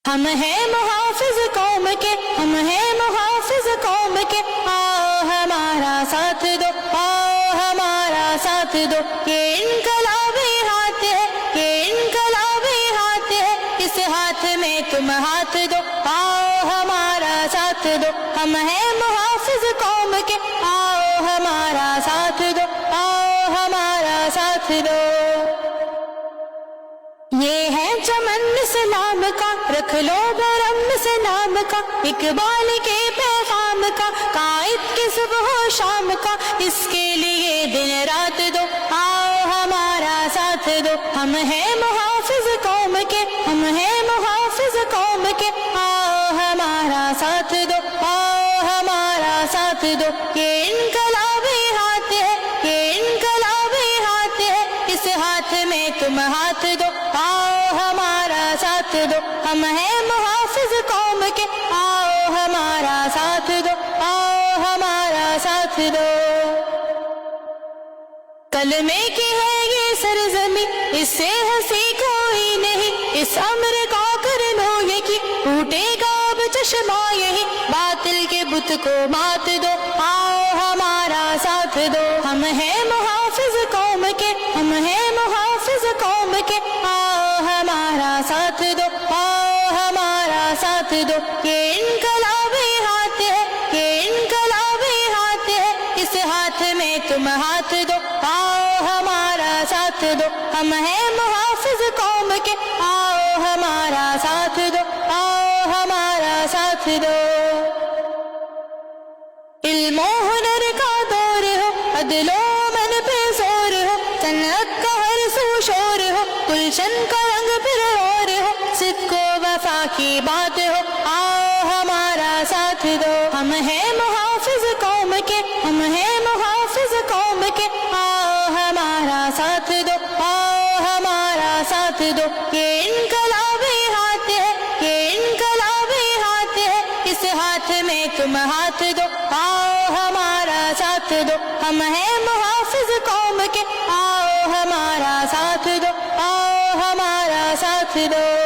ہم ہیں محافظ قوم کے، ہم ہیں محافظ قوم کے، آؤ ہمارا ساتھ دو، آؤ ہمارا ساتھ دو۔ یہ انقلابی ہاتھ ہے، یہ انقلابی ہاتھ ہے، اس ہاتھ میں تم ہاتھ دو، آؤ ہمارا ساتھ دو۔ ہم ہیں محافظ قوم کے، آؤ ہمارا ساتھ دو، آؤ ہمارا ساتھ دو۔ یہ ہے چمن اسلام کا، رکھ لو برم اسلام کا، اقبال کے پیغام کا، قائد کے صبح و شام کا، اس کے لیے دن رات دو، آؤ ہمارا ساتھ دو۔ ہم ہیں محافظ قوم کے، ہم ہیں محافظ قوم کے، آؤ ہمارا ساتھ دو، آؤ ہمارا ساتھ دو۔ یہ انقلابی ہاتھ ہے، یہ انقلابی ہاتھ ہے، اس ہاتھ میں تم ہاتھ دو، آؤ ہمارا ساتھ دو۔ ہم ہیں محافظ قوم کے، آؤ ہمارا ساتھ دو، آؤ ہمارا ساتھ دو۔ کلمے کی ہے یہ سرزمین، اس سے ہنسی کوئی نہیں، اس امر کا کر لو یقین، ٹوٹے گا اب چشمہ یہی، باطل کے بت کو مات دو، آؤ ہمارا ساتھ دو۔ ہم ہیں محافظ قوم کے، ہم ہیں محافظ قوم کے، آؤ ہمارا ساتھ دو، آؤ ہمارا ساتھ دو۔ یہ انقلابی ہاتھ ہے، یہ انقلابی ہاتھ ہے، اس ہاتھ میں تم ہاتھ دو، آؤ ہمارا ساتھ دو۔ ہم ہیں محافظ قوم کے، آؤ ہمارا ساتھ دو، آؤ ہمارا ساتھ دو۔ علم و ہنر کا دور ہو، عدل و امن پہ زور ہو، صنعت کا ہر سو شور ہو، گلشن کا رنگ پھر اور ہو، صدق و وفا کی بات ہو، آؤ ہمارا ساتھ دو۔ ہم ہیں محافظ قوم کے، ہم ہیں محافظ قوم کے، آؤ ہمارا ساتھ دو، آؤ ہمارا ساتھ دو۔ یہ انقلابی ہاتھ ہے، یہ انقلابی ہاتھ ہے، اس ہاتھ میں تم ہاتھ دو، آؤ ہمارا ساتھ دو۔ ہم ہیں محافظ قوم کے، آؤ ہمارا ساتھ دو، آؤ ہمارا ساتھ دو۔